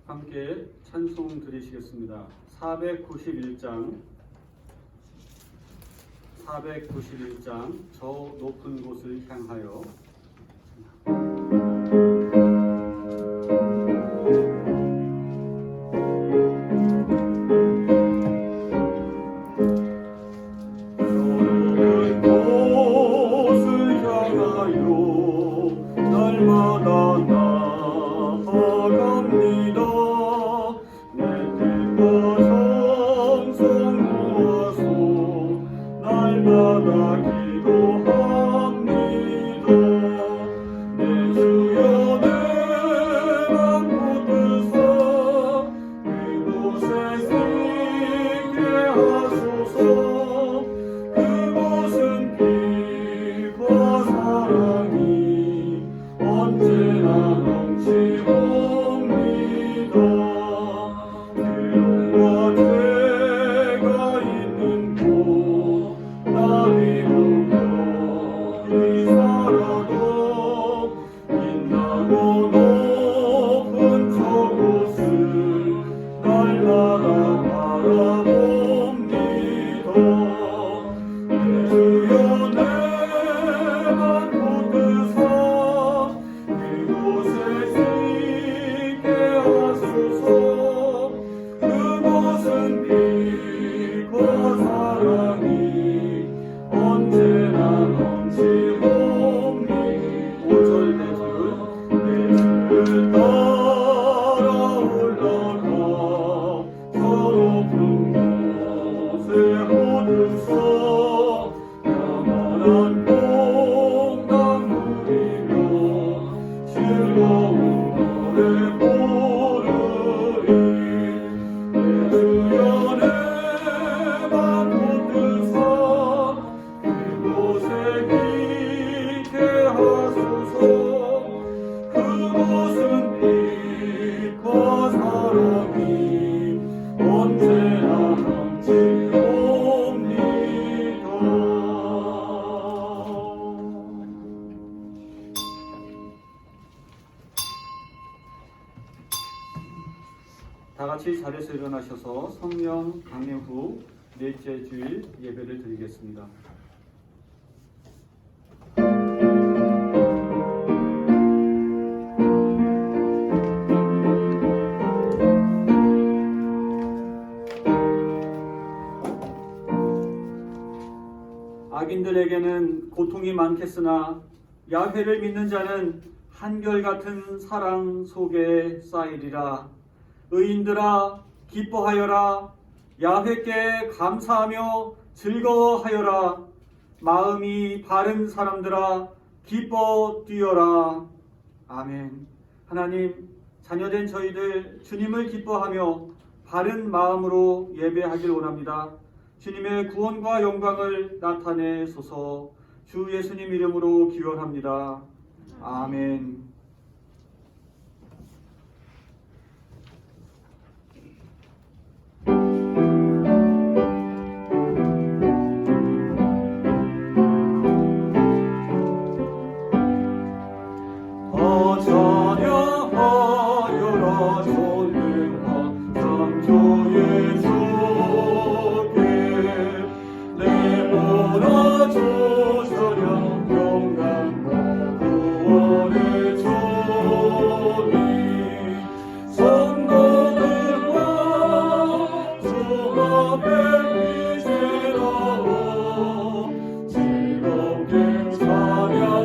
함께 찬송 드리시겠습니다. 491장 저 높은 곳을 향하여. 다 같이 자리에서 일어나셔서 성령 강례 후 넷째 주일 예배를 드리겠습니다. 악인들에게는 고통이 많겠으나 야훼를 믿는 자는 한결같은 사랑 속에 쌓이리라. 의인들아 기뻐하여라. 야훼께 감사하며 즐거워하여라. 마음이 바른 사람들아 기뻐 뛰어라. 아멘. 하나님, 자녀된 저희들 주님을 기뻐하며 바른 마음으로 예배하길 원합니다. 주님의 구원과 영광을 나타내소서. 주 예수님 이름으로 기원합니다. 아멘. 즐겁게 찬양하여라.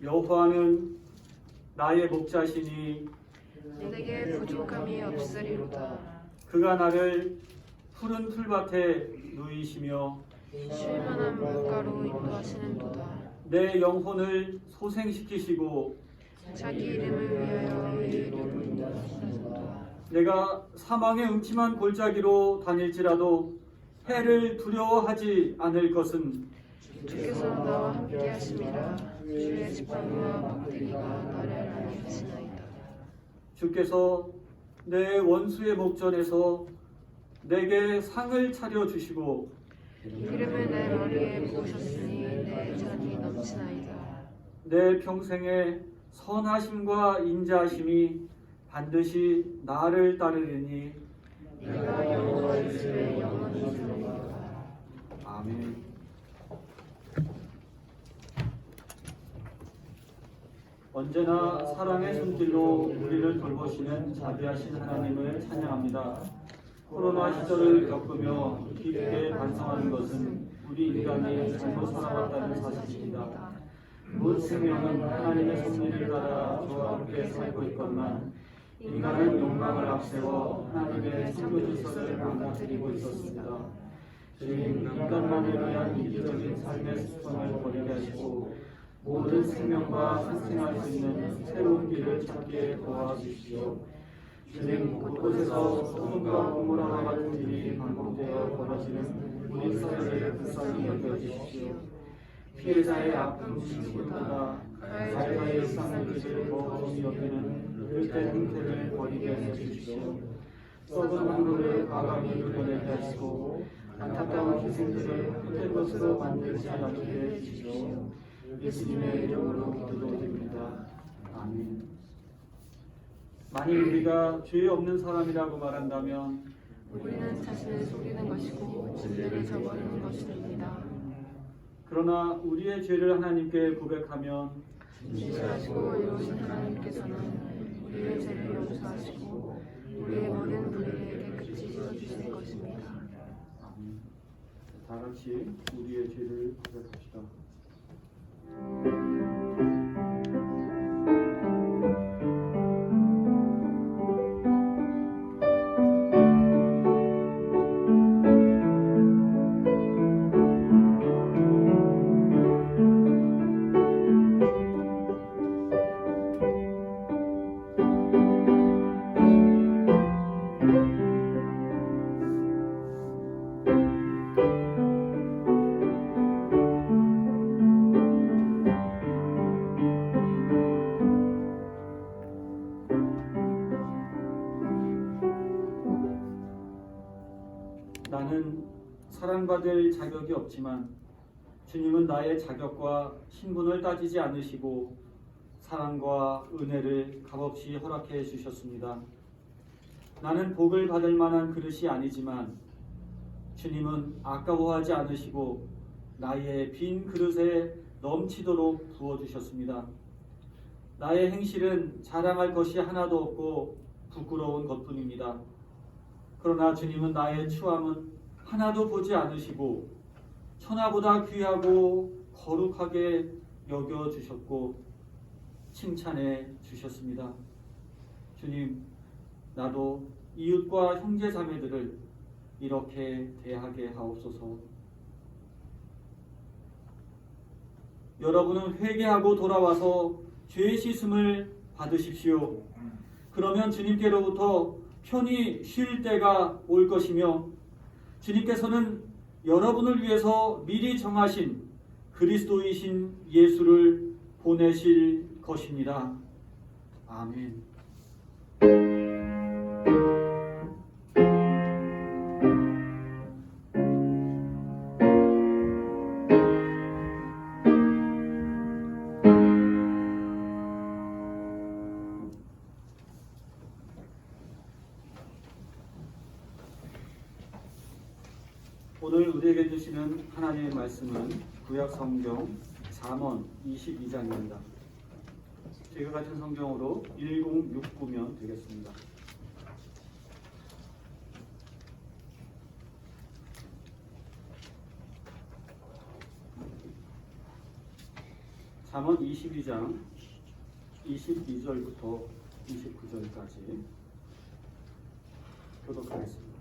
여호와는 나의 목자시니 내게 부족함이 없으리로다. 그가 나를 푸른 풀밭에 누이시며 쉴만한 물가로 인도하시는도다. 내 영혼을 소생시키시고 자기 이름을 위하여 이르고 인도하시는도다. 내가 사망의 음침한 골짜기로 다닐지라도 해를 두려워하지 않을 것은 주께서 나와 함께 하심이라. 주의 지팡이와 막대기가 나를 안위하시나이다. 주께서 내 원수의 목전에서 내게 상을 차려주시고 기름을 내 머리에 부으셨으니 내 잔이 넘치나이다. 내 평생에 선하심과 인자하심이 반드시 나를 따르리니 내가 여호와의 집에 영원히 있으리로다. 아멘. 언제나 사랑의 손길로 우리를 돌보시는 자비하신 하나님을 찬양합니다. 코로나 시절을 겪으며 깊게 반성하는 것은 우리 인간이 잘못 살아왔다는 사실입니다. 모든 생명은 하나님의 섭리를 따라 저와 함께 살고 있건만 인간은 욕망을 앞세워 하나님의 선교 질서를 망가뜨리고 있었습니다. 주님, 인간만을 위한 이기적인 삶의 습성을 버리게 하시고 모든 생명과 상생할 수 있는 새로운 길을 찾게 도와주십시오. 주님, 곳곳에서 소돔과 고모라와 같은 일이 반복되어 벌어지는 우리 사회를 불쌍히 여겨주십시오. 피해자의 아픔 지키기보다 가해자의 일상을 더 중히 여기는 그릇된 행태를 버리게 해주십시오. 썩은 항로를 과감히 돌려내게 하시고 안타까운 희생들을 헛된 것으로 만들지 않게 해주십시오. 예수님의 이름으로 기도드립니다. 아멘. 만일 우리가 죄 없는 사람이라고 말한다면 우리는 자신을 속이는 것이고 진리를 저버리는 것입니다. 그러나 우리의 죄를 하나님께 고백하면 진실하시고 이로우신 하나님께서는 우리의 죄를 용서하시고 우리의 모든 불의를 깨끗이 씻어주실 것입니다. 아멘. 다 같이 우리의 죄를 고백합시다. 나는 사랑받을 자격이 없지만 주님은 나의 자격과 신분을 따지지 않으시고 사랑과 은혜를 값없이 허락해 주셨습니다. 나는 복을 받을 만한 그릇이 아니지만 주님은 아까워하지 않으시고 나의 빈 그릇에 넘치도록 부어주셨습니다. 나의 행실은 자랑할 것이 하나도 없고 부끄러운 것뿐입니다. 그러나 주님은 나의 추함은 하나도 보지 않으시고 천하보다 귀하고 거룩하게 여겨주셨고 칭찬해 주셨습니다. 주님, 나도 이웃과 형제 자매들을 이렇게 대하게 하옵소서. 여러분은 회개하고 돌아와서 죄 씻음을 받으십시오. 그러면 주님께로부터 편히 쉴 때가 올 것이며 주님께서는 여러분을 위해서 미리 정하신 그리스도이신 예수를 보내실 것입니다. 아멘. 오늘 우리에게 주시는 하나님의 말씀은 구약 성경 잠언 22장입니다. 제가 같은 성경으로 1069면 되겠습니다. 잠언 22장 22절부터 29절까지 교독하겠습니다.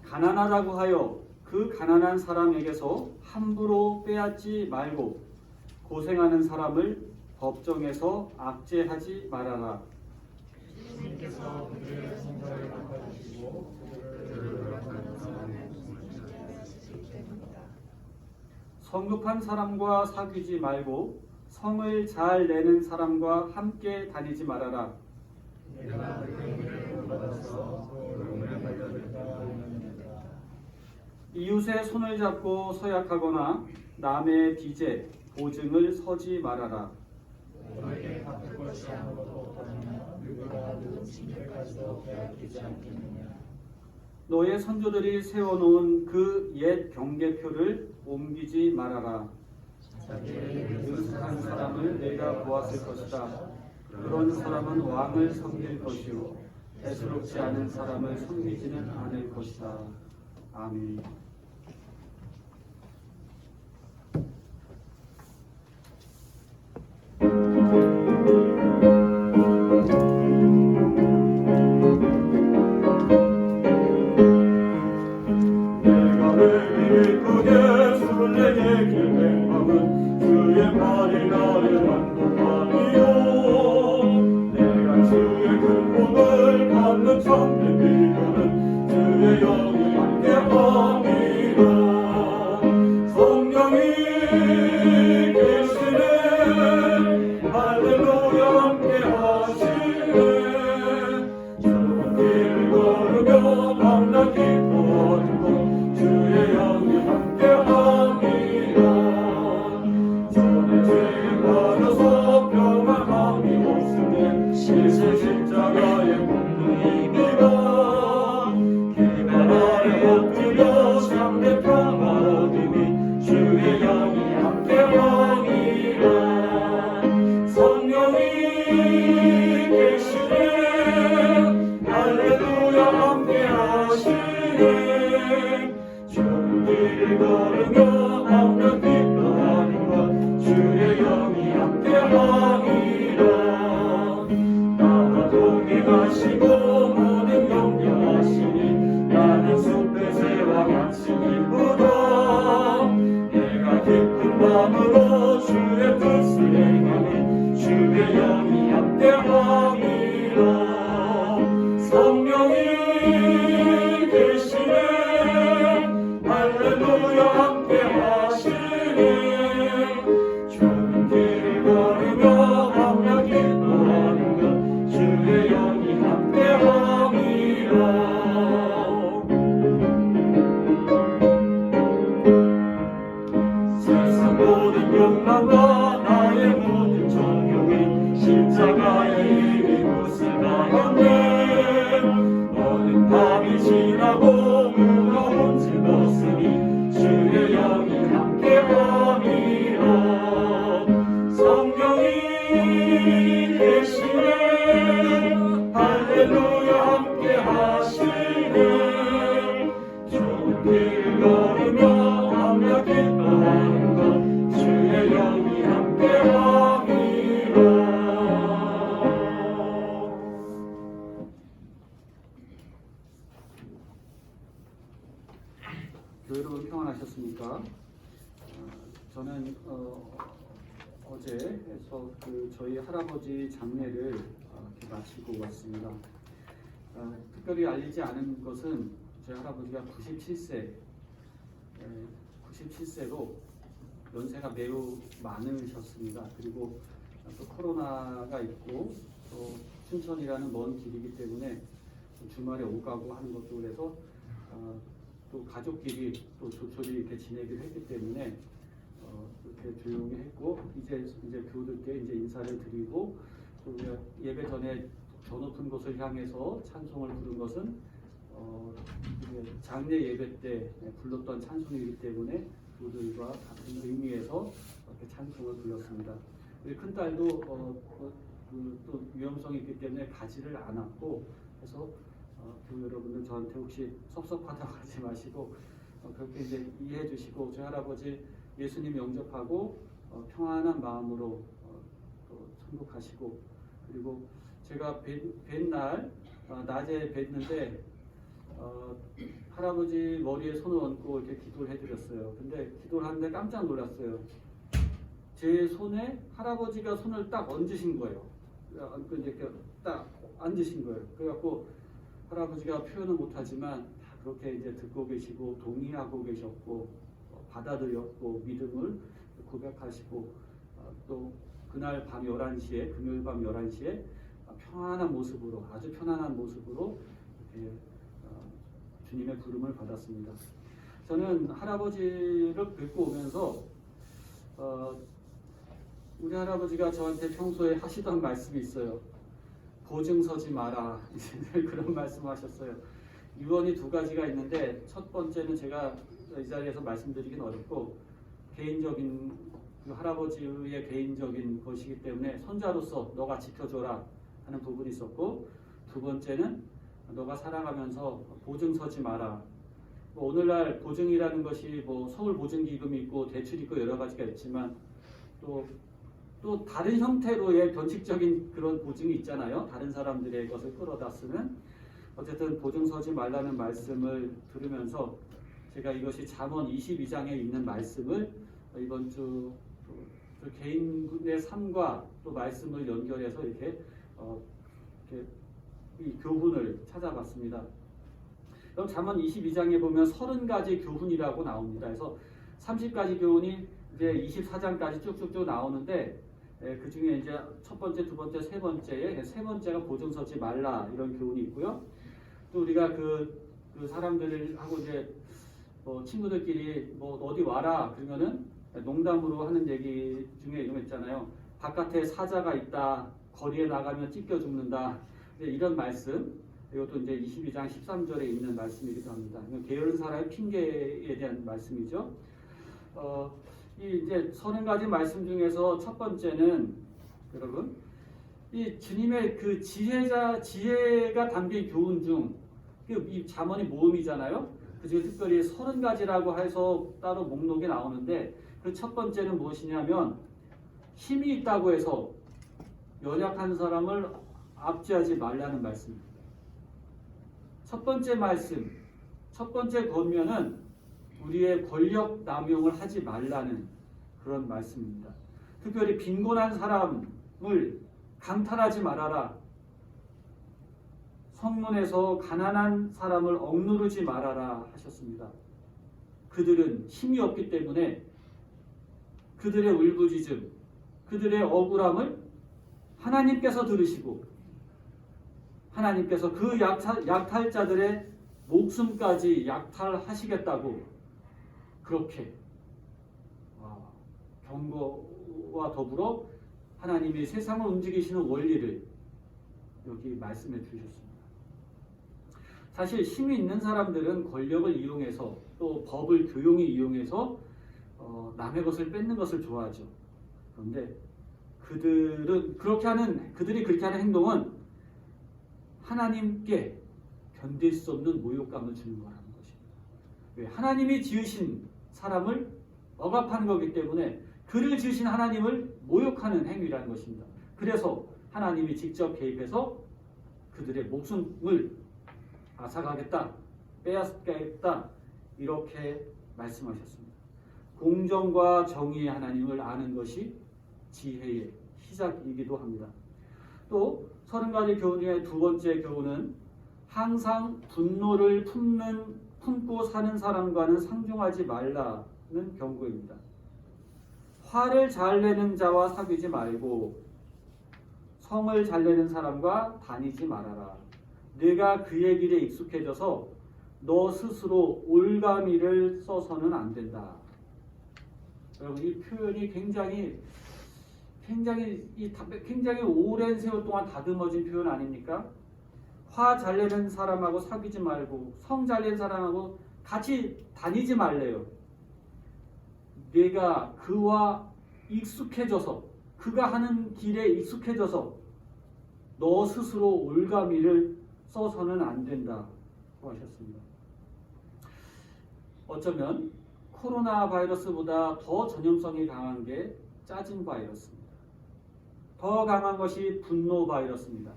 가난하다고 하여 그 가난한 사람에게서 함부로 빼앗지 말고 고생하는 사람을 법정에서 압제하지 말아라. 주님께서 그들의 성자를 갚아주시고 그들을 허락하는 사람의 공을 하시기 때문이다. 성급한 사람과 사귀지 말고 성을 잘 내는 사람과 함께 다니지 말아라. 내가 그 은혜를 받아서 그 은혜를 받아들였다 하느니라. 이웃의 손을 잡고 서약하거나 남의 빚에 보증을 서지 말아라. 너에게 갚을 것이 아무것도 없다면 누구가 누구 징계까지도 빼앗기지 않겠느냐. 너의 선조들이 세워놓은 그 옛 경계표를 옮기지 말아라. 자기에게 능숙한 사람을 내가 보았을 것이다. 그런 사람은 왕을 섬길 것이요 대수롭지 않은 사람을 섬기지는 않을 것이다. 아멘. 내가 왜 기쁘게 술래게 길행함은 주의 팔이 나를 안독하니요. 내가 주의 큰 복을 받는 참된 비결은 주의 영이 함께함이라. 성령이 계시네 할렐루야 함께하시네. 좋은 길을 걸으며 밤낮 기뻐하는 주의 영이 함께함이라. 저는 죄에 빠져서 평안함이 없을 때 실제 십자가의 공동입니다. 기발 아래 엎드려 참된 평화 얻으니 주의 영이 함께함이라. 성령이 계시네 할렐루야 함께하시네. 좋은 길을 걸으며 밤낮 기뻐하는 것 주의 영이 함께함이라. 나와 동행하시고 모든 경계하시니 나는 숲의 새와 같이 기쁘다. 내가 깊은 밤으로 주의 뜻을 행하니 주의 영이 함께함이라. 성령이 계시네 할렐루야 함께하시네. 좋은 길을 걸으며 밤낮 기뻐하는 것 주의 영이 함께함이라. 세상 모든 욕망과 나의 모든 정욕이 십자가의 힘이 못을 당했네. 모든 밤이 지나고 무거운 짐 벗으니 주의 영이 함께함이라. 성령이 계시네 할렐루야 함께하시네. 좋은 길을 걸으며 밤낮 기뻐하는 것 주의 영이 함께함이라. 교회 여러분 평안하셨습니까? 저는 어제에서 저희 할아버지 장례를 이렇게 마치고 왔습니다. 특별히 알리지 않은 것은 제 할아버지가 97세로 연세가 매우 많으셨습니다. 그리고 또 코로나가 있고 또 춘천이라는 먼 길이기 때문에 주말에 오가고 하는 것도 그래서 또 가족끼리 또 조촐히 이렇게 지내기로 했기 때문에 이렇게 조용히 했고 이제 교우들께 이제 인사를 드리고 또 예배 전에 저 높은 곳을 향해서 찬송을 부른 것은 이제 장례 예배 때 불렀던 찬송이기 때문에 교우들과 같은 의미에서 이렇게 찬송을 불렀습니다. 우리 큰 딸도 또 위험성이 있기 때문에 가지를 않았고 해서 교우 여러분들 저한테 혹시 섭섭하다고 하지 마시고 그렇게 이제 이해해 주시고 저희 할아버지 예수님 영접하고 평안한 마음으로 또 천국하시고, 그리고 제가 뵌 날 낮에 뵀는데 할아버지 머리에 손을 얹고 이렇게 기도를 해드렸어요. 근데 기도를 하는데 깜짝 놀랐어요. 제 손에 할아버지가 손을 딱 얹으신 거예요. 이렇게 딱 앉으신 거예요. 그래갖고 할아버지가 표현은 못하지만 다 그렇게 이제 듣고 계시고 동의하고 계셨고 받아들였고 믿음을 고백하시고 또 그날 밤 11시에 금요일 밤 11시에 평안한 모습으로 아주 편안한 모습으로 이렇게 주님의 부름을 받았습니다. 저는 할아버지를 뵙고 오면서 우리 할아버지가 저한테 평소에 하시던 말씀이 있어요. 보증 서지 마라. 그런 말씀하셨어요. 유언이 두 가지가 있는데 첫 번째는 제가 이 자리에서 말씀드리긴 어렵고 개인적인 할아버지의 개인적인 것이기 때문에 손자로서 너가 지켜줘라 하는 부분이 있었고, 두 번째는 너가 살아가면서 보증 서지 마라. 오늘날 보증이라는 것이 서울 보증기금이 있고 대출 있고 여러 가지가 있지만 또 다른 형태로의 변칙적인 그런 보증이 있잖아요. 다른 사람들의 것을 끌어다 쓰는. 어쨌든 보증 서지 말라는 말씀을 들으면서 제가 이것이 잠언 22장에 있는 말씀을 이번 주 개인의 삶과 또 말씀을 연결해서 이렇게 이 교훈을 찾아봤습니다. 그럼 잠언 22장에 보면 30가지 교훈이라고 나옵니다. 그래서 30가지 교훈이 이제 24장까지 쭉쭉쭉 나오는데 그 중에 이제 첫 번째, 두 번째, 세 번째에 세 번째가 보증 서지 말라 이런 교훈이 있고요. 또 우리가 그 사람들하고 이제 친구들끼리 어디 와라 그러면은 농담으로 하는 얘기 중에 이런 거 있잖아요. 바깥에 사자가 있다. 거리에 나가면 찢겨 죽는다. 이런 말씀. 이것도 이제 22장 13절에 있는 말씀이기도 합니다. 게으른 사람의 핑계에 대한 말씀이죠. 이 이제 30가지 말씀 중에서 첫 번째는 여러분 이 주님의 그 지혜가 담긴 교훈 중 이 잠언이 모음이잖아요. 그중에 특별히 30가지라고 해서 따로 목록에 나오는데 그 첫 번째는 무엇이냐면 힘이 있다고 해서 연약한 사람을 압제하지 말라는 말씀입니다. 첫 번째 말씀, 첫 번째 권면은 우리의 권력 남용을 하지 말라는 그런 말씀입니다. 특별히 빈곤한 사람을 강탈하지 말아라. 성문에서 가난한 사람을 억누르지 말아라 하셨습니다. 그들은 힘이 없기 때문에 그들의 울부짖음, 그들의 억울함을 하나님께서 들으시고 하나님께서 그 약탈자들의 목숨까지 약탈하시겠다고 그렇게 경고와 더불어 하나님이 세상을 움직이시는 원리를 여기 말씀해 주셨습니다. 사실 힘이 있는 사람들은 권력을 이용해서 또 법을 교용히 이용해서 남의 것을 뺏는 것을 좋아하죠. 그런데 그들이 그렇게 하는 행동은 하나님께 견딜 수 없는 모욕감을 주는 거라는 것입니다. 왜? 하나님이 지으신 사람을 억압하는 거기 때문에 그를 지으신 하나님을 모욕하는 행위라는 것입니다. 그래서 하나님이 직접 개입해서 그들의 목숨을 앗아가겠다, 빼앗겠다 이렇게 말씀하셨습니다. 공정과 정의의 하나님을 아는 것이 지혜의 시작이기도 합니다. 또 30가지 교훈 중에 두 번째 교훈은 항상 분노를 품고 사는 사람과는 상종하지 말라는 경고입니다. 화를 잘 내는 자와 사귀지 말고 성을 잘 내는 사람과 다니지 말아라. 네가 그의 길에 익숙해져서 너 스스로 올가미를 써서는 안 된다. 여러분 이 표현이 굉장히 오랜 세월 동안 다듬어진 표현 아닙니까? 화 잘 내는 사람하고 사귀지 말고 성 잘 내는 사람하고 같이 다니지 말래요. 내가 그와 익숙해져서 그가 하는 길에 익숙해져서 너 스스로 올가미를 써서는 안 된다고 하셨습니다. 어쩌면 코로나 바이러스보다 더 전염성이 강한 게 짜증 바이러스입니다. 더 강한 것이 분노 바이러스입니다.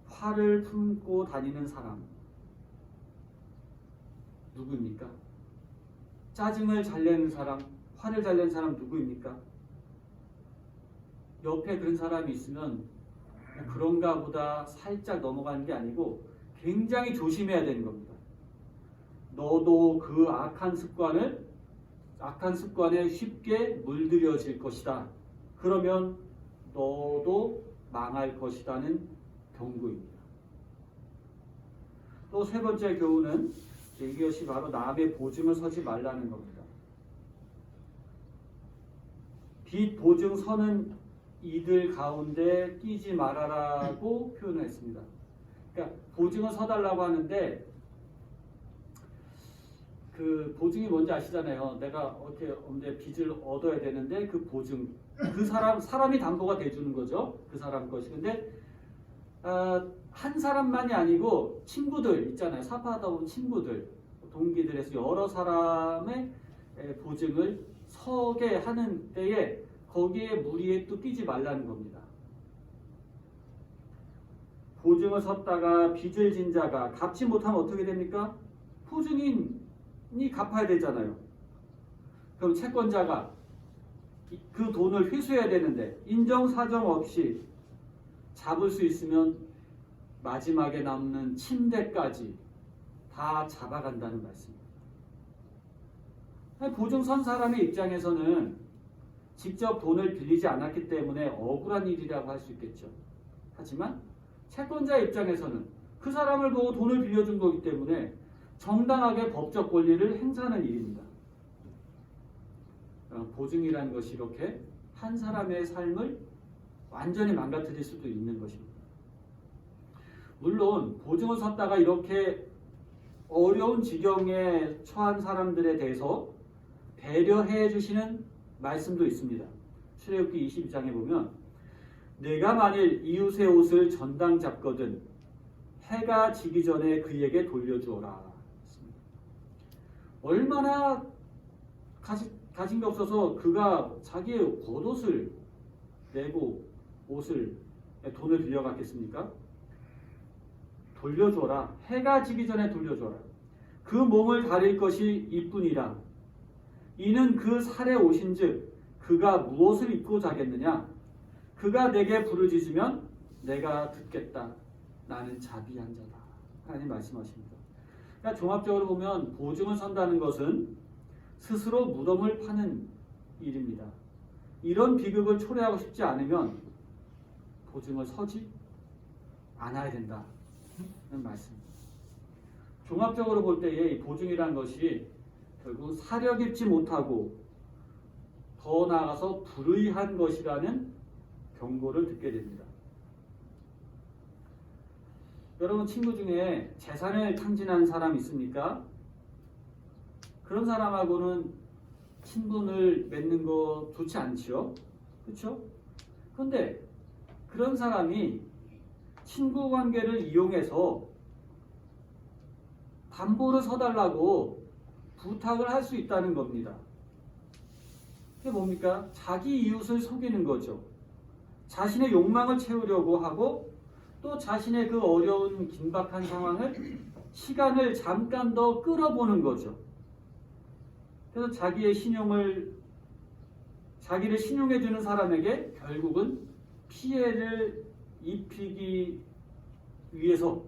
화를 품고 다니는 사람 누구입니까? 짜증을 잘 내는 사람, 화를 잘 내는 사람 누구입니까? 옆에 그런 사람이 있으면 그런가 보다 살짝 넘어가는 게 아니고 굉장히 조심해야 되는 겁니다. 너도 그 악한 습관에 쉽게 물들여질 것이다. 그러면 너도 망할 것이라는 경고입니다. 또 세 번째 교훈은 이것이 바로 남의 보증을 서지 말라는 겁니다. 빚 보증 서는 이들 가운데 끼지 말아라고 표현했습니다. 그러니까 보증을 서달라고 하는데 그 보증이 뭔지 아시잖아요. 내가 어떻게 언제 빚을 얻어야 되는데 그 보증, 그 사람이 담보가 돼주는 거죠. 그 사람 것이. 근데 한 사람만이 아니고 친구들 있잖아요. 사파하다 보면 친구들, 동기들에서 여러 사람의 보증을 서게 하는 때에 거기에 무리에 또 끼지 말라는 겁니다. 보증을 섰다가 빚을 진 자가 갚지 못하면 어떻게 됩니까? 보증인이 갚아야 되잖아요. 그럼 채권자가 그 돈을 회수해야 되는데 인정사정 없이 잡을 수 있으면 마지막에 남는 침대까지 다 잡아간다는 말씀입니다. 보증 선 사람의 입장에서는 직접 돈을 빌리지 않았기 때문에 억울한 일이라고 할 수 있겠죠. 하지만 채권자 입장에서는 그 사람을 보고 돈을 빌려준 거기 때문에 정당하게 법적 권리를 행사하는 일입니다. 보증이라는 것이 이렇게 한 사람의 삶을 완전히 망가뜨릴 수도 있는 것입니다. 물론 보증을 섰다가 이렇게 어려운 지경에 처한 사람들에 대해서 배려해 주시는 말씀도 있습니다. 출애굽기 22장에 보면 내가 만일 이웃의 옷을 전당 잡거든 해가 지기 전에 그에게 돌려주어라. 얼마나 가진 게 없어서 그가 자기의 겉옷을 내고 옷을 돈을 빌려갔겠습니까? 돌려줘라. 해가 지기 전에 돌려줘라. 그 몸을 가릴 것이 이뿐이라. 이는 그 살에 오신즉 그가 무엇을 입고 자겠느냐? 그가 내게 부르짖으면 내가 듣겠다. 나는 자비한 자다. 하나님 말씀하십니다. 그러니까 종합적으로 보면 보증을 선다는 것은 스스로 무덤을 파는 일입니다. 이런 비극을 초래하고 싶지 않으면 보증을 서지 않아야 된다는 말씀입니다. 종합적으로 볼 때에 이 보증이라는 것이 결국 사려 깊지 못하고 더 나아가서 불의한 것이라는 경고를 듣게 됩니다. 여러분 친구 중에 재산을 탕진하는 사람 있습니까? 그런 사람하고는 친분을 맺는 거 좋지 않지요? 그렇죠? 그런데 그런 사람이 친구 관계를 이용해서 담보를 서달라고 부탁을 할 수 있다는 겁니다. 그게 뭡니까? 자기 이웃을 속이는 거죠. 자신의 욕망을 채우려고 하고 또 자신의 그 어려운 긴박한 상황을 시간을 잠깐 더 끌어보는 거죠. 그래서 자기를 신용해주는 사람에게 결국은 피해를 입히기 위해서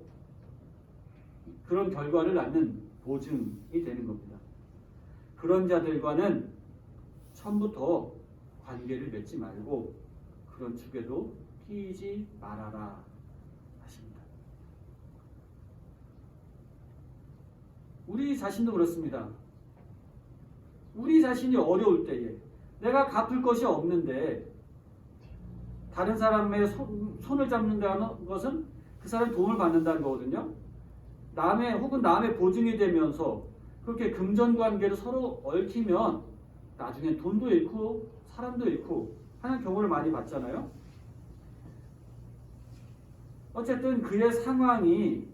그런 결과를 낳는 보증이 되는 겁니다. 그런 자들과는 처음부터 관계를 맺지 말고 그런 축에도 끼지 말아라 하십니다. 우리 자신도 그렇습니다. 우리 자신이 어려울 때에 내가 갚을 것이 없는데 다른 사람의 손을 잡는다는 것은 그 사람이 도움을 받는다는 거거든요. 남의 보증이 되면서 그렇게 금전관계를 서로 얽히면 나중에 돈도 잃고 사람도 잃고 하는 경우를 많이 봤잖아요. 어쨌든 그의 상황이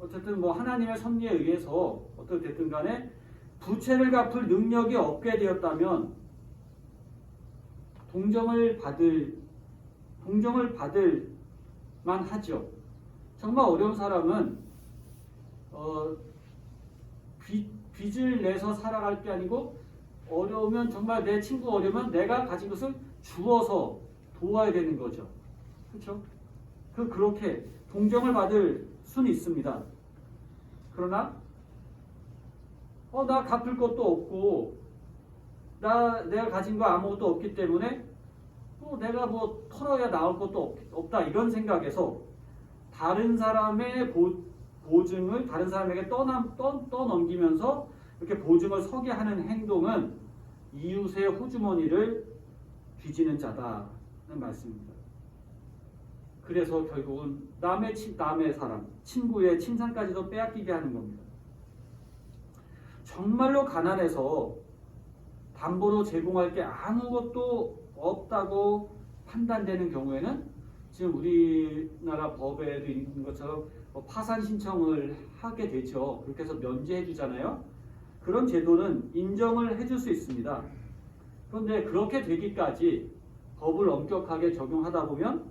하나님의 섭리에 의해서 어떻게 됐든 간에 부채를 갚을 능력이 없게 되었다면 동정을 받을 만하죠. 정말 어려운 사람은 빚을 내서 살아갈 게 아니고 어려우면 정말 내 친구 어려우면 내가 가진 것을 주어서 도와야 되는 거죠. 그렇죠? 그렇게 동정을 받을 수는 있습니다. 그러나 나 갚을 것도 없고 내가 가진 거 아무것도 없기 때문에 내가 뭐 털어야 나올 것도 없다 이런 생각에서 다른 사람의 보증을 다른 사람에게 떠넘기면서 이렇게 보증을 서게 하는 행동은 이웃의 호주머니를 뒤지는 자다는 말씀입니다. 그래서 결국은 남의 사람, 친구의 칭찬까지도 빼앗기게 하는 겁니다. 정말로 가난해서 담보로 제공할 게 아무것도 없다고 판단되는 경우에는 지금 우리나라 법에도 있는 것처럼 파산 신청을 하게 되죠. 그렇게 해서 면제해 주잖아요. 그런 제도는 인정을 해줄 수 있습니다. 그런데 그렇게 되기까지 법을 엄격하게 적용하다 보면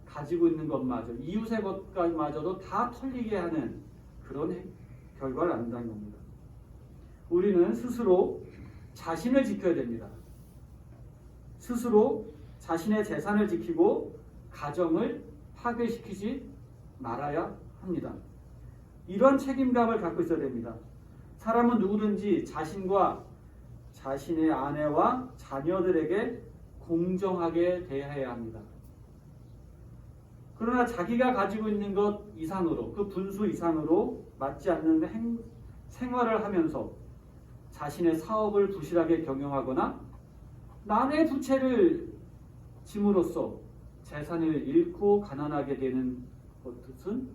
가지고 있는 것마저 이웃의 것마저도 다 털리게 하는 그런 결과를 낳는다는 겁니다. 우리는 스스로 자신을 지켜야 됩니다. 스스로 자신의 재산을 지키고 가정을 파괴시키지 말아야 합니다. 이런 책임감을 갖고 있어야 됩니다. 사람은 누구든지 자신과 자신의 아내와 자녀들에게 공정하게 대해야 합니다. 그러나 자기가 가지고 있는 것 이상으로, 그 분수 이상으로 맞지 않는 생활을 하면서 자신의 사업을 부실하게 경영하거나 남의 부채를 짐으로써 재산을 잃고 가난하게 되는 것은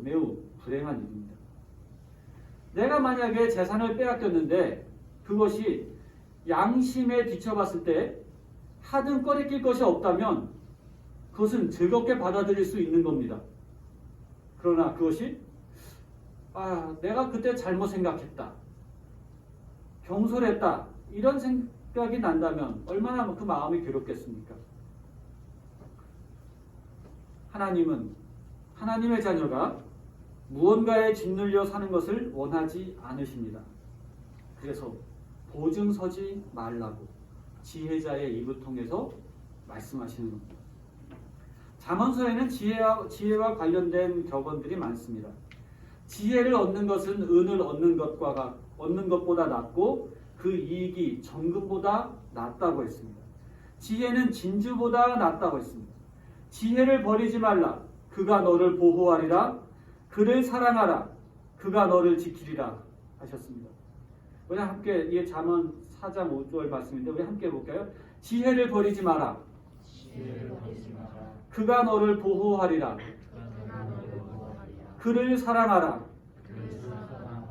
매우 불행한 일입니다. 내가 만약에 재산을 빼앗겼는데 그것이 양심에 비춰봤을 때 하등 꺼리낄 것이 없다면 그것은 즐겁게 받아들일 수 있는 겁니다. 그러나 그것이 내가 그때 잘못 생각했다, 경솔했다 이런 생각이 난다면 얼마나 그 마음이 괴롭겠습니까? 하나님은 하나님의 자녀가 무언가에 짓눌려 사는 것을 원하지 않으십니다. 그래서 보증 서지 말라고 지혜자의 입을 통해서 말씀하시는 겁니다. 잠언서에는 지혜와 관련된 격언들이 많습니다. 지혜를 얻는 것은 은을 얻는 것보다 낫고 그 이익이 정금보다 낫다고 했습니다. 지혜는 진주보다 낫다고 했습니다. 지혜를 버리지 말라. 그가 너를 보호하리라. 그를 사랑하라. 그가 너를 지키리라 하셨습니다. 우리 함께 이 잠언 4장 5절 말씀인데 우리 함께 볼까요? 지혜를 버리지 마라. 그가 너를 보호하리라. 그를 사랑하라.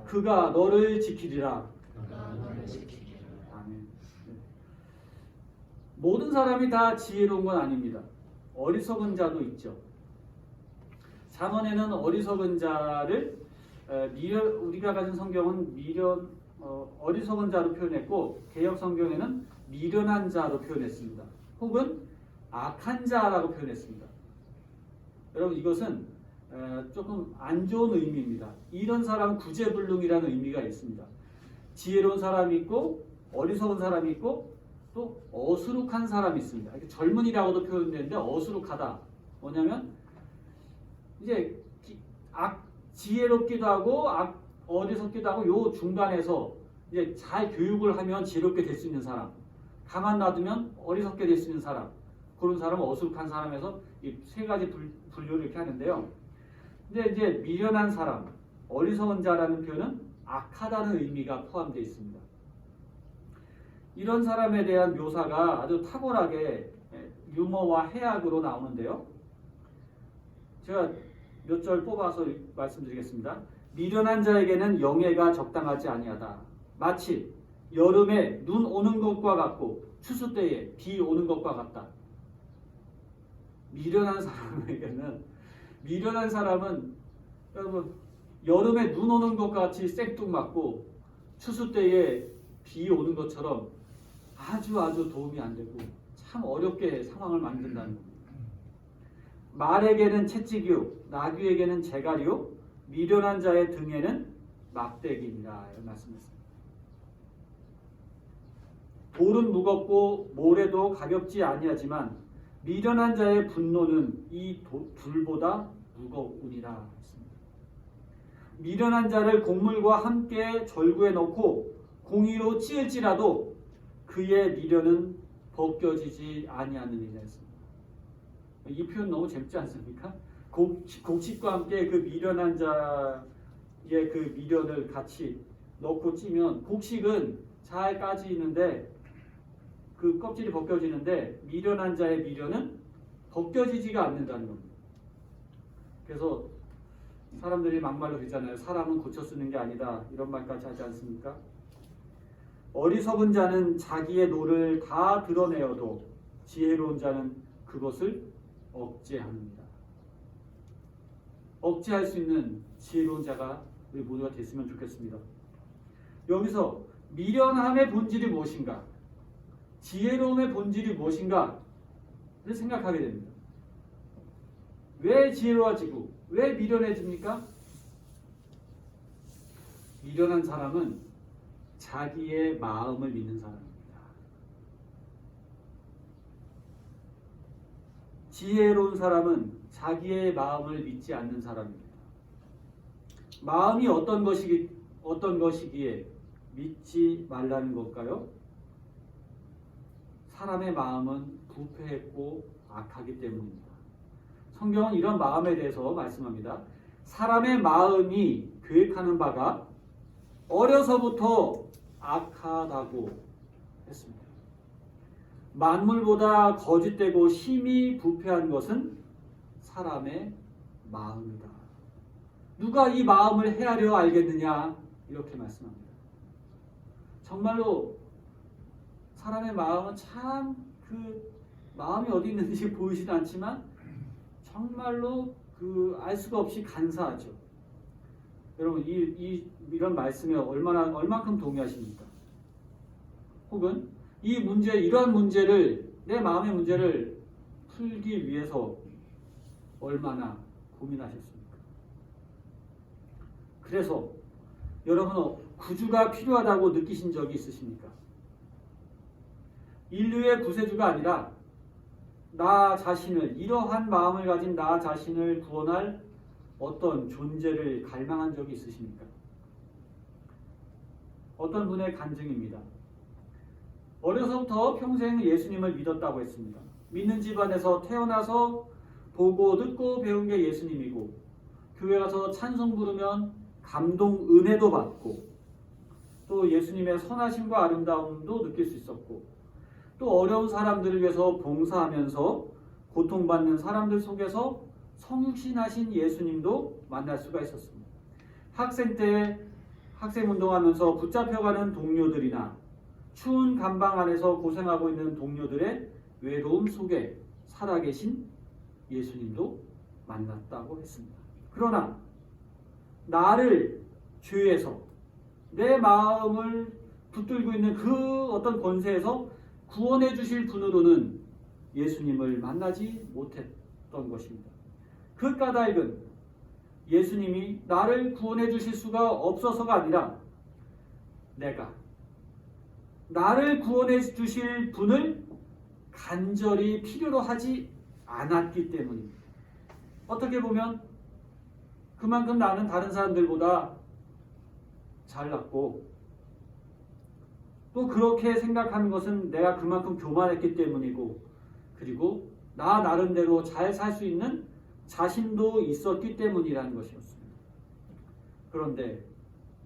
그가 너를 지키리라. 아멘. 모든 사람이 다 지혜로운 건 아닙니다. 어리석은 자도 있죠. 잠언에는 어리석은 자를 우리가 가진 성경은 어리석은 자로 표현했고 개역 성경에는 미련한 자로 표현했습니다. 혹은 악한 자라고 표현했습니다. 여러분 이것은 조금 안 좋은 의미입니다. 이런 사람은 구제불능이라는 의미가 있습니다. 지혜로운 사람이 있고 어리석은 사람이 있고 또 어수룩한 사람이 있습니다. 젊은이라고도 표현되는데 어수룩하다. 뭐냐면 이제 지혜롭기도 하고 어리석기도 하고 요 중간에서 이제 잘 교육을 하면 지혜롭게 될 수 있는 사람, 가만 놔두면 어리석게 될 수 있는 사람, 그런 사람은 어수룩한 사람에서 이 세 가지 분류를 이렇게 하는데요. 근데 이제 미련한 사람, 어리석은 자라는 표현은 악하다는 의미가 포함되어 있습니다. 이런 사람에 대한 묘사가 아주 탁월하게 유머와 해악으로 나오는데요. 제가 몇 절 뽑아서 말씀드리겠습니다. 미련한 자에게는 영예가 적당하지 아니하다. 마치 여름에 눈 오는 것과 같고 추수 때에 비 오는 것과 같다. 미련한 사람은 여러분 여름에 눈 오는 것 같이 생뚱맞고 추수 때에 비 오는 것처럼 아주 도움이 안 되고 참 어렵게 상황을 만든다는 겁니다. 말에게는 채찍이요 나귀에게는 재갈이요 미련한 자의 등에는 막대기니라 이런 말씀했습니다. 돌은 무겁고 모래도 가볍지 아니하지만 미련한 자의 분노는 이 불보다 무거우니라 했습니다. 미련한 자를 곡물과 함께 절구에 넣고 공의로 찌을지라도 그의 미련은 벗겨지지 아니하느니라 했습니다. 이 표현 너무 재밌지 않습니까? 곡식과 함께 그 미련한 자의 그 미련을 같이 넣고 찌면 곡식은 잘 까지는데 그 껍질이 벗겨지는데 미련한 자의 미련은 벗겨지지가 않는다는 겁니다. 그래서 사람들이 막말로 그러잖아요. 사람은 고쳐 쓰는 게 아니다. 이런 말까지 하지 않습니까? 어리석은 자는 자기의 노를 다 드러내어도 지혜로운 자는 그것을 억제합니다. 억제할 수 있는 지혜로운 자가 우리 모두가 됐으면 좋겠습니다. 여기서 미련함의 본질이 무엇인가? 지혜로움의 본질이 무엇인가를 생각하게 됩니다. 왜 지혜로워지고 왜 미련해집니까? 미련한 사람은 자기의 마음을 믿는 사람입니다. 지혜로운 사람은 자기의 마음을 믿지 않는 사람입니다. 마음이 어떤 것이기에 믿지 말라는 걸까요? 사람의 마음은 부패했고 악하기 때문입니다. 성경은 이런 마음에 대해서 말씀합니다. 사람의 마음이 계획하는 바가 어려서부터 악하다고 했습니다. 만물보다 거짓되고 심히 부패한 것은 사람의 마음이다. 누가 이 마음을 헤아려 알겠느냐? 이렇게 말씀합니다. 정말로 사람의 마음은 참 그 마음이 어디 있는지 보이진 않지만 정말로 그 알 수가 없이 간사하죠. 여러분 이런 말씀에 얼만큼 동의하십니까? 혹은 이러한 문제를 내 마음의 문제를 풀기 위해서 얼마나 고민하셨습니까? 그래서 여러분 구주가 필요하다고 느끼신 적이 있으십니까? 인류의 구세주가 아니라 나 자신을 이러한 마음을 가진 나 자신을 구원할 어떤 존재를 갈망한 적이 있으십니까? 어떤 분의 간증입니다. 어려서부터 평생 예수님을 믿었다고 했습니다. 믿는 집안에서 태어나서 보고 듣고 배운 게 예수님이고 교회 가서 찬송 부르면 감동 은혜도 받고 또 예수님의 선하심과 아름다움도 느낄 수 있었고 또 어려운 사람들을 위해서 봉사하면서 고통받는 사람들 속에서 성육신하신 예수님도 만날 수가 있었습니다. 학생 때 학생운동하면서 붙잡혀가는 동료들이나 추운 감방 안에서 고생하고 있는 동료들의 외로움 속에 살아계신 예수님도 만났다고 했습니다. 그러나 나를 죄에서 내 마음을 붙들고 있는 그 어떤 권세에서 구원해 주실 분으로는 예수님을 만나지 못했던 것입니다. 그 까닭은 예수님이 나를 구원해 주실 수가 없어서가 아니라 내가 나를 구원해 주실 분을 간절히 필요로 하지 않았기 때문입니다. 어떻게 보면 그만큼 나는 다른 사람들보다 잘났고 또 그렇게 생각하는 것은 내가 그만큼 교만했기 때문이고 그리고 나 나름대로 잘 살 수 있는 자신도 있었기 때문이라는 것이었습니다. 그런데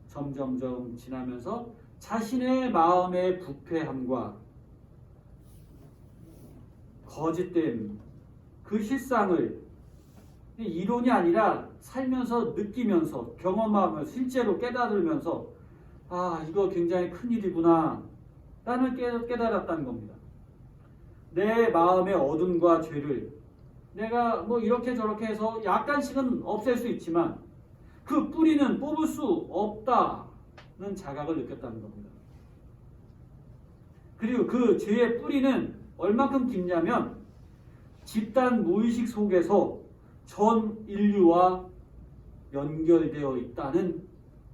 점점점 지나면서 자신의 마음의 부패함과 거짓됨 그 실상을 이론이 아니라 살면서 느끼면서 경험하면서 실제로 깨달으면서 이거 굉장히 큰일이구나 라는 깨달았다는 겁니다. 내 마음의 어둠과 죄를 내가 뭐 이렇게 저렇게 해서 약간씩은 없앨 수 있지만 그 뿌리는 뽑을 수 없다는 자각을 느꼈다는 겁니다. 그리고 그 죄의 뿌리는 얼마큼 깊냐면 집단 무의식 속에서 전 인류와 연결되어 있다는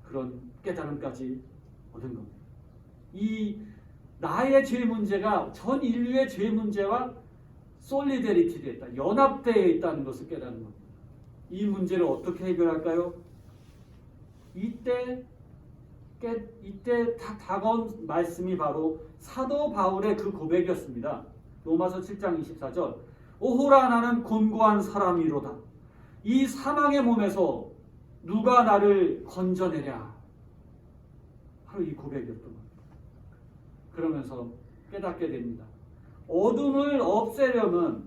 그런 깨달음까지 얻은 겁니다. 이 나의 죄 문제가 전 인류의 죄 문제와 솔리데리티 되어 있다, 연합되어 있다는 것을 깨닫는 겁니다. 이 문제를 어떻게 해결할까요? 이때 다가온 말씀이 바로 사도 바울의 그 고백이었습니다. 로마서 7장 24절, 오호라 나는 곤고한 사람이로다. 이 사망의 몸에서 누가 나를 건져내랴. 바로 이 고백이었던 겁니다. 그러면서 깨닫게 됩니다. 어둠을 없애려면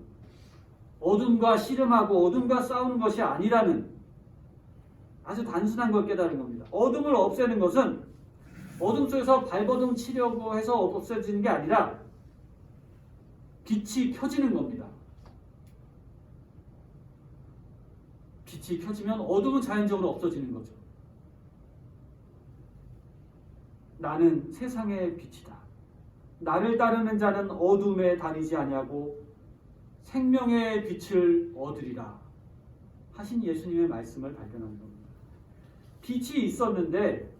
어둠과 씨름하고 어둠과 싸우는 것이 아니라는 아주 단순한 걸 깨달은 겁니다. 어둠을 없애는 것은 어둠 속에서 발버둥 치려고 해서 없어지는 게 아니라 빛이 켜지는 겁니다. 빛이 켜지면 어둠은 자연적으로 없어지는 거죠. 나는 세상의 빛이다. 나를 따르는 자는 어둠에 다니지 아니하고 생명의 빛을 얻으리라 하신 예수님의 말씀을 발견하는 겁니다. 빛이 있었는데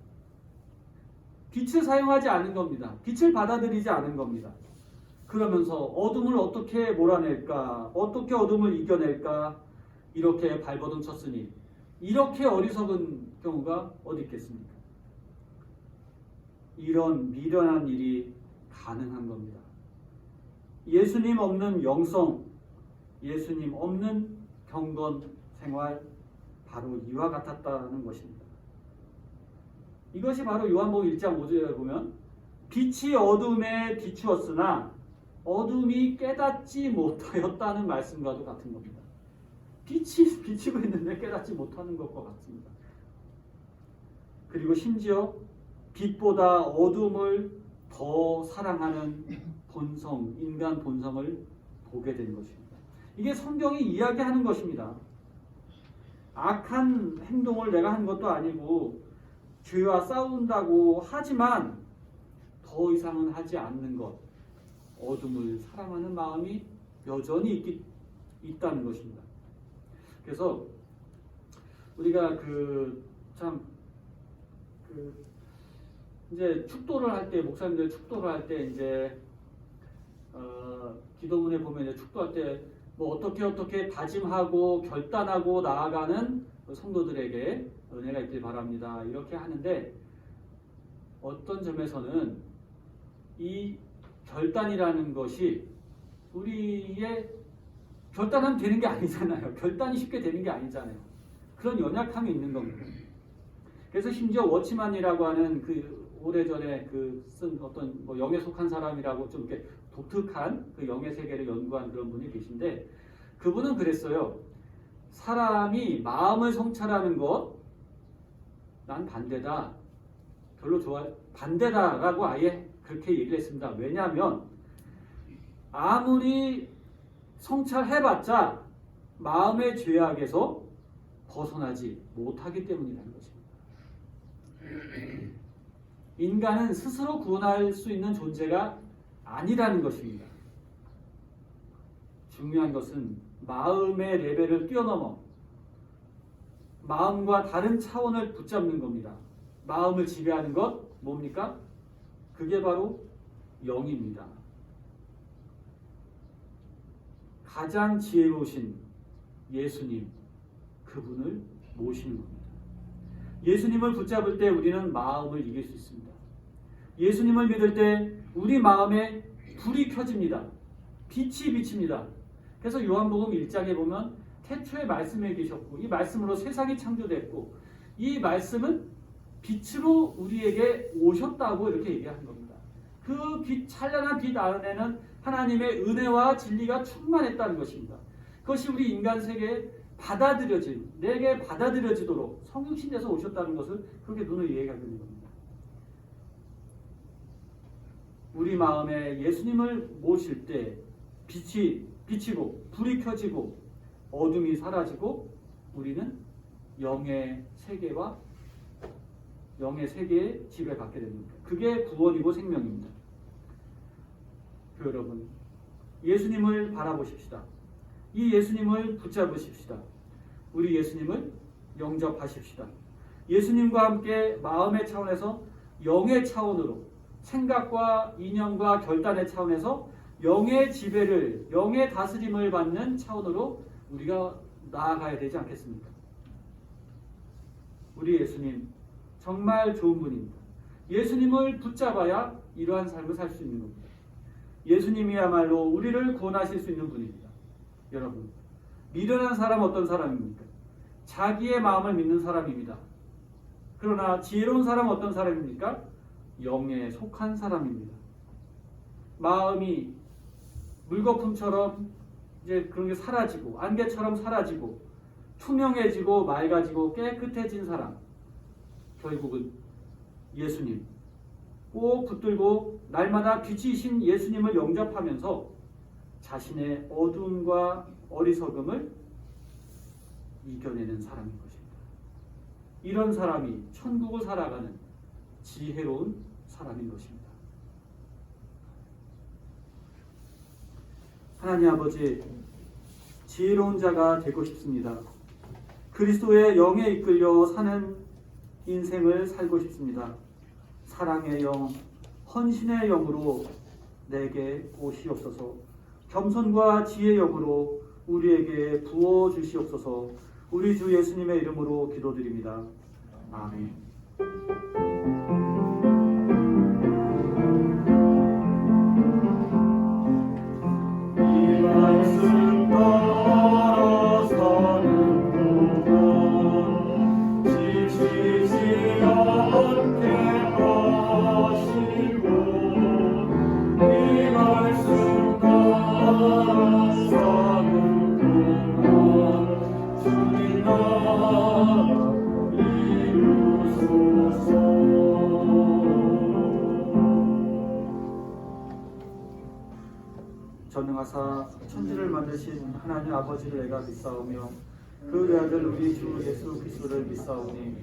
빛을 사용하지 않은 겁니다. 빛을 받아들이지 않은 겁니다. 그러면서 어둠을 어떻게 몰아낼까? 어떻게 어둠을 이겨낼까? 이렇게 발버둥 쳤으니 이렇게 어리석은 경우가 어디 있겠습니까? 이런 미련한 일이 가능한 겁니다. 예수님 없는 영성, 예수님 없는 경건 생활, 바로 이와 같았다는 것입니다. 이것이 바로 요한복음 1장 5절에 보면 빛이 어둠에 비추었으나 어둠이 깨닫지 못하였다는 말씀과도 같은 겁니다. 빛이 비치고 있는데 깨닫지 못하는 것과 같습니다. 그리고 심지어 빛보다 어둠을 더 사랑하는 본성, 인간 본성을 보게 된 것입니다. 이게 성경이 이야기하는 것입니다. 악한 행동을 내가 한 것도 아니고 죄와 싸운다고 하지만 더 이상은 하지 않는 것, 어둠을 사랑하는 마음이 여전히 있다는 것입니다. 그래서 우리가 이제 축도를 할 때, 목사님들 축도를 할 때 이제 기도문에 보면 이제 축도할 때 뭐 어떻게 다짐하고 결단하고 나아가는 성도들에게 은혜가 있길 바랍니다. 이렇게 하는데 어떤 점에서는 이 결단이라는 것이 우리의 결단하면 되는 게 아니잖아요. 결단이 쉽게 되는 게 아니잖아요. 그런 연약함이 있는 겁니다. 그래서 심지어 워치만이라고 하는 그 오래전에 쓴 어떤 뭐 영에 속한 사람이라고 좀 이렇게 독특한 그 영의 세계를 연구한 그런 분이 계신데 그분은 그랬어요. 사람이 마음을 성찰하는 것, 난 반대다. 별로 반대다라고 아예 그렇게 얘기를 했습니다. 왜냐하면 아무리 성찰해봤자 마음의 죄악에서 벗어나지 못하기 때문이라는 것입니다. 인간은 스스로 구원할 수 있는 존재가 아니라는 것입니다. 중요한 것은 마음의 레벨을 뛰어넘어 마음과 다른 차원을 붙잡는 겁니다. 마음을 지배하는 것 뭡니까? 그게 바로 영입니다. 가장 지혜로우신 예수님, 그분을 모시는 겁니다. 예수님을 붙잡을 때 우리는 마음을 이길 수 있습니다. 예수님을 믿을 때 우리 마음에 불이 켜집니다. 빛이 비칩니다. 그래서 요한복음 1장에 보면 태초에 말씀에 계셨고 이 말씀으로 세상이 창조됐고 이 말씀은 빛으로 우리에게 오셨다고 이렇게 얘기하는 겁니다. 그 빛, 찬란한 빛 안에는 하나님의 은혜와 진리가 충만했다는 것입니다. 그것이 우리 인간 세계에 내게 받아들여지도록 성육신돼서 오셨다는 것을 그렇게 눈으로 이해하게 되는 겁니다. 우리 마음에 예수님을 모실 때 빛이 비치고 불이 켜지고 어둠이 사라지고 우리는 영의 세계와 영의 세계의 지배받게 됩니다. 그게 구원이고 생명입니다. 여러분, 예수님을 바라보십시다. 이 예수님을 붙잡으십시다. 우리 예수님을 영접하십시다. 예수님과 함께 마음의 차원에서 영의 차원으로, 생각과 이념과 결단의 차원에서 영의 지배를, 영의 다스림을 받는 차원으로 우리가 나아가야 되지 않겠습니까? 우리 예수님 정말 좋은 분입니다. 예수님을 붙잡아야 이러한 삶을 살 수 있는 겁니다. 예수님이야말로 우리를 구원하실 수 있는 분입니다. 여러분, 미련한 사람 어떤 사람입니까? 자기의 마음을 믿는 사람입니다. 그러나 지혜로운 사람 어떤 사람입니까? 영에 속한 사람입니다. 마음이 물거품처럼 이제 그런 게 사라지고, 안개처럼 사라지고, 투명해지고 맑아지고 깨끗해진 사람, 결국은 예수님 꼭 붙들고 날마다 빛이신 예수님을 영접하면서 자신의 어두움과 어리석음을 이겨내는 사람인 것입니다. 이런 사람이 천국을 살아가는 지혜로운 사람인 것입니다. 하나님 아버지, 지혜로운 자가 되고 싶습니다. 그리스도의 영에 이끌려 사는 인생을 살고 싶습니다. 사랑의 영, 헌신의 영으로 내게 오시옵소서. 겸손과 지혜의 영으로 우리에게 부어 주시옵소서. 우리 주 예수님의 이름으로 기도드립니다. 아멘. 이 말씀 따라 사는 동안 지치지 않게 하시고, 이 말씀 따라 사는 동안 주님 나라 이루소서. 전능하사 천지를 만드신 하나님 아버지를 내가 믿사오며 그 외아들 우리 주 예수 그리스도를 믿사오니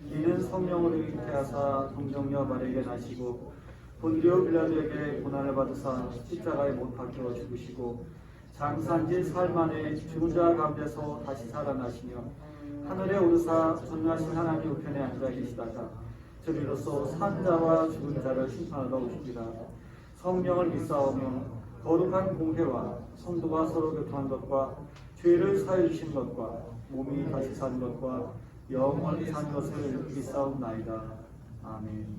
이는 성령으로 잉태하사 동정녀 마리아에게 나시고 본디오 빌라도에게 고난을 받으사 십자가에 못 박혀 죽으시고 장사한지 사흘 만에 죽은 자 가운데서 다시 살아나시며 하늘에 오르사 전능하신 하나님 우편에 앉아 계시다가 저리로서 산 자와 죽은 자를 심판하러 오십니다. 성령을 믿사오며 거룩한 공회와 성도가 서로 교통한 것과 죄를 사해 주신 것과 몸이 다시 사는 것과 영원히 사는 것을 믿사옵나이다. 아멘.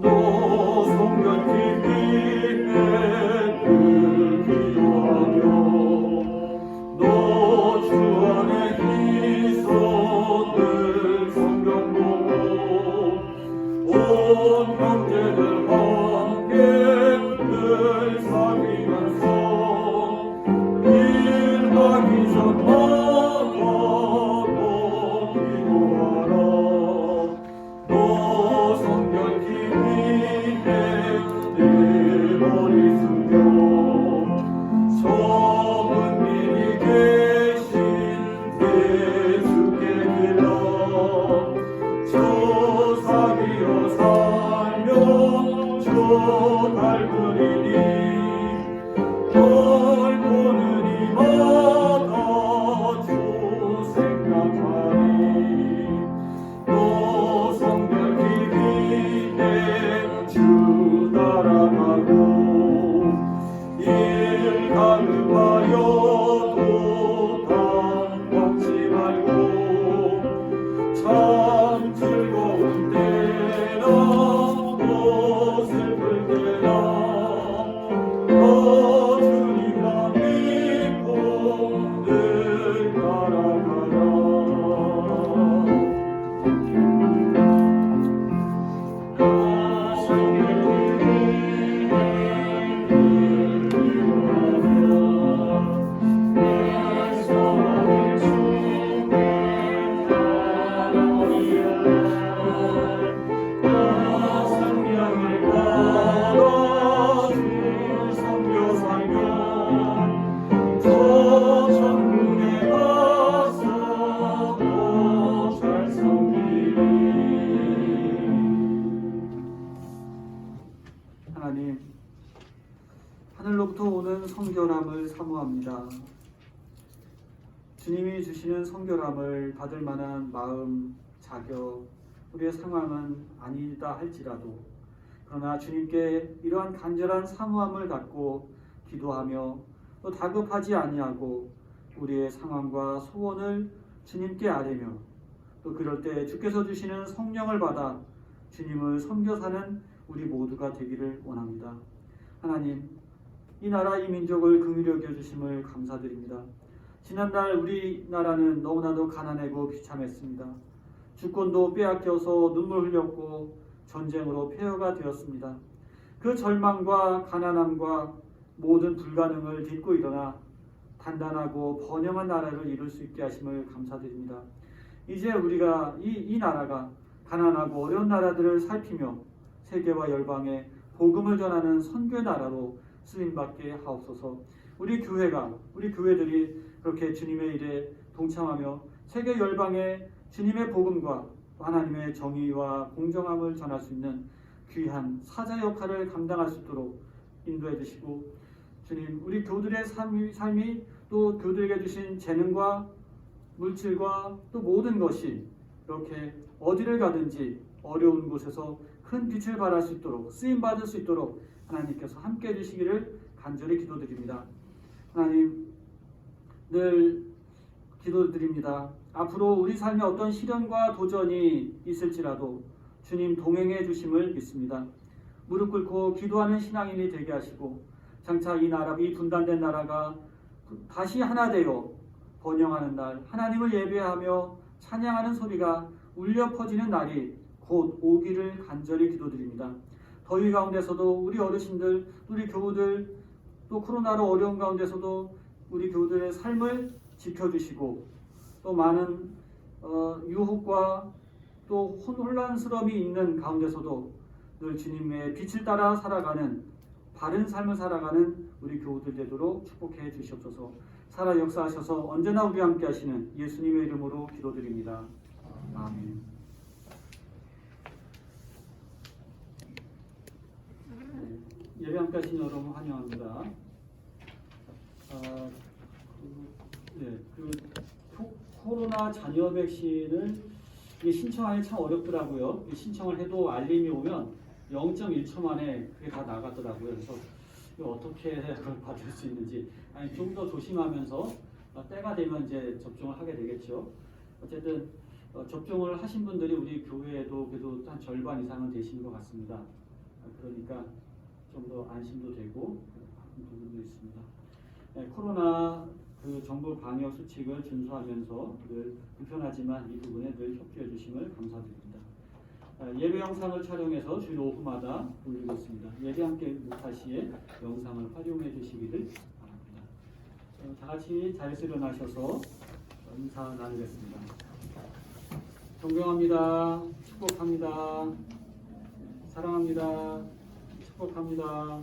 너 성령 깊이 늘 기도하며 너 주 안에 있어 늘 성경 보고 온 형제들 함께 늘 사귀면서 일하기 전마다 너 기도하라. 너 성경 깊이 내 머리 숙여 적은 미리 계신 내 주께 빌어 저 사귀어 살며 저 닮으리니 널 보는 이마다 주 생각하니 너 성별 깊이 주 따라가고 일 가급하여도 당먹지 말고 참 즐거운 때나 또 슬플 때나 하나님, 하늘로부터 오는 성결함을 사모합니다. 주님이 주시는 성결함을 받을 만한 마음, 자격, 우리의 상황은 아니다 할지라도, 그러나 주님께 이러한 간절한 사모함을 갖고 기도하며 또 다급하지 아니하고 우리의 상황과 소원을 주님께 아뢰며 또 그럴 때 주께서 주시는 성령을 받아 주님을 섬겨 사는 우리 모두가 되기를 원합니다. 하나님, 이 나라 이 민족을 긍휼히 여겨주심을 감사드립니다. 지난날 우리나라는 너무나도 가난하고 비참했습니다. 주권도 빼앗겨서 눈물 흘렸고 전쟁으로 폐허가 되었습니다. 그 절망과 가난함과 모든 불가능을 딛고 일어나 단단하고 번영한 나라를 이룰 수 있게 하심을 감사드립니다. 이제 우리가 이 나라가 가난하고 어려운 나라들을 살피며 세계와 열방에 복음을 전하는 선교의 나라로 쓰임받게 하옵소서. 우리 교회들이 그렇게 주님의 일에 동참하며 세계 열방에 주님의 복음과 하나님의 정의와 공정함을 전할 수 있는 귀한 사자 역할을 감당할 수 있도록 인도해 주시고, 주님, 우리 교들의 삶이 또 교들에게 주신 재능과 물질과 또 모든 것이 이렇게 어디를 가든지 어려운 곳에서 큰 빛을 발할 수 있도록 쓰임받을 수 있도록 하나님께서 함께 해주시기를 간절히 기도드립니다. 하나님, 늘 기도드립니다. 앞으로 우리 삶에 어떤 시련과 도전이 있을지라도 주님 동행해 주심을 믿습니다. 무릎 꿇고 기도하는 신앙인이 되게 하시고 장차 이 분단된 나라가 다시 하나 되어 번영하는 날, 하나님을 예배하며 찬양하는 소리가 울려 퍼지는 날이 곧 오기를 간절히 기도드립니다. 더위 가운데서도 우리 어르신들, 우리 교우들, 또 코로나로 어려운 가운데서도 우리 교우들의 삶을 지켜주시고 또 많은 유혹과 또 혼란스러움이 있는 가운데서도 늘 주님의 빛을 따라 살아가는 바른 삶을 살아가는 우리 교우들 되도록 축복해 주시옵소서. 살아 역사하셔서 언제나 우리와 함께 하시는 예수님의 이름으로 기도드립니다. 아멘. 예배 함께 하신 여러분 환영합니다. 코로나 잔여 백신을 신청하기 참 어렵더라고요. 신청을 해도 알림이 오면 0.1초 만에 그게 다 나가더라고요. 그래서 어떻게 그걸 받을 수 있는지 좀 더 조심하면서 때가 되면 이제 접종을 하게 되겠죠. 어쨌든 접종을 하신 분들이 우리 교회에도 그래도 한 절반 이상은 되시는 것 같습니다. 그러니까 좀 더 안심도 되고 그런 부분도 있습니다. 코로나 정부 방역 수칙을 준수하면서 늘 불편하지만 이 부분에 늘 협조해 주심을 감사드립니다. 예배 영상을 촬영해서 주일 오후마다 올리고 있습니다. 예배 함께 묵할 시에 영상을 활용해 주시기를 바랍니다. 다 같이 자리에서 일어나셔서 인사 나누겠습니다. 존경합니다. 축복합니다. 사랑합니다. 축복합니다.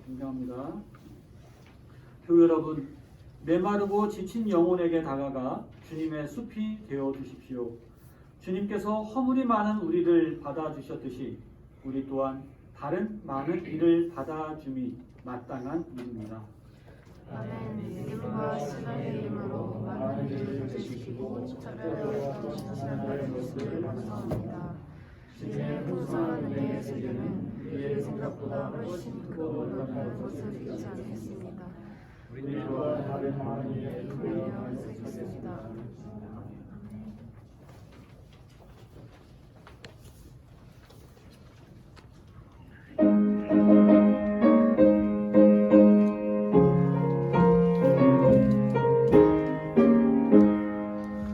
존경합니다. 교회 여러분, 메마르고 지친 영혼에게 다가가 주님의 숲이 되어 주십시오. 주님께서 허물이 많은 우리를 받아주셨듯이 우리 또한 다른 많은 이를 받아줌이 마땅한 일입니다. 아멘. 믿음과 신앙의 이름으로 많은 일을 주시고 차별하여 신실한 모습을 감사합니다. 주님의 풍성한 은혜의 세계는 우리의 생각보다 훨씬 크고 넓은 것을 잊지 않겠습니다. 우리와 다른 많은 일을 구해야 수 있습니다.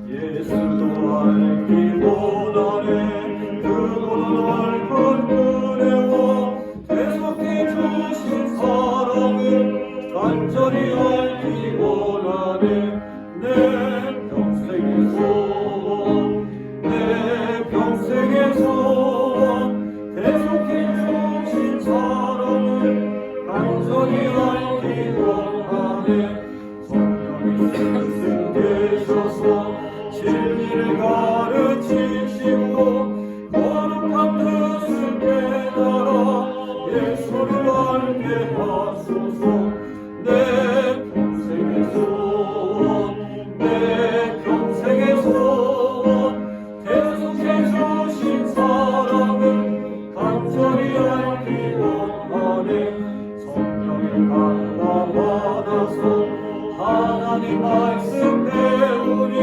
예수도 알기 원하네. 그분은 넓은 은혜와 대속해 주신 사랑을 간절히 알기 원하네. 내 평생에 하소서. 내 평생의 소원, 내 평생의 소원, 계속해 주신 사랑을 간절히 알기 원하네. 성령의 강화 받아서 하나님 말씀 배우니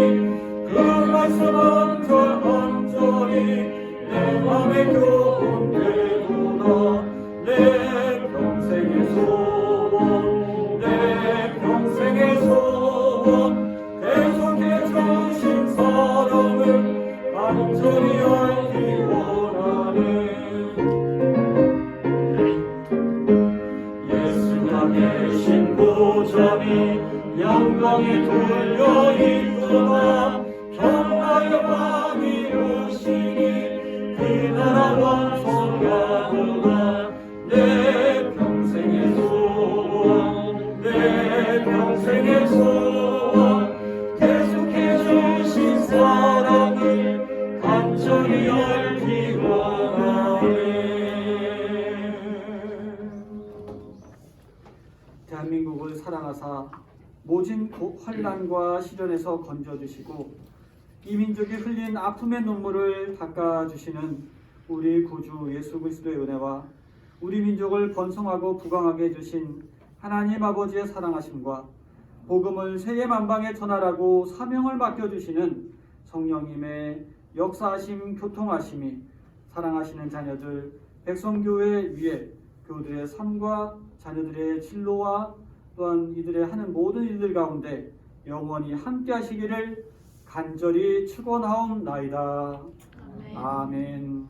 그 말씀 간절히 내 맘에 교훈되도다. 내 평생의 소원, 내 평생의 소원, 계속해 주신 사랑을 간절히 알기 원하네. 예수가 계신 보좌니 영광이 돌려 있구나. 평화의 밤이 오시니 그 나라 완성하구나. 내 평생의 소원, 내 평생의 소원, 계속해 주신 사랑을 간절히 알기 원하네. 대한민국을 사랑하사 모진 환난과 시련에서 건져주시고 이 민족이 흘린 아픔의 눈물을 닦아주시는 우리 구주 예수 그리스도의 은혜와 우리 민족을 번성하고 부강하게 해주신 하나님 아버지의 사랑하심과 복음을 세계 만방에 전하라고 사명을 맡겨주시는 성령님의 역사하심 교통하심이 사랑하시는 자녀들 백성교회 위에 교우들의 삶과 자녀들의 진로와 또한 이들의 하는 모든 일들 가운데 영원히 함께 하시기를 간절히 축원하옵나이다. 아멘.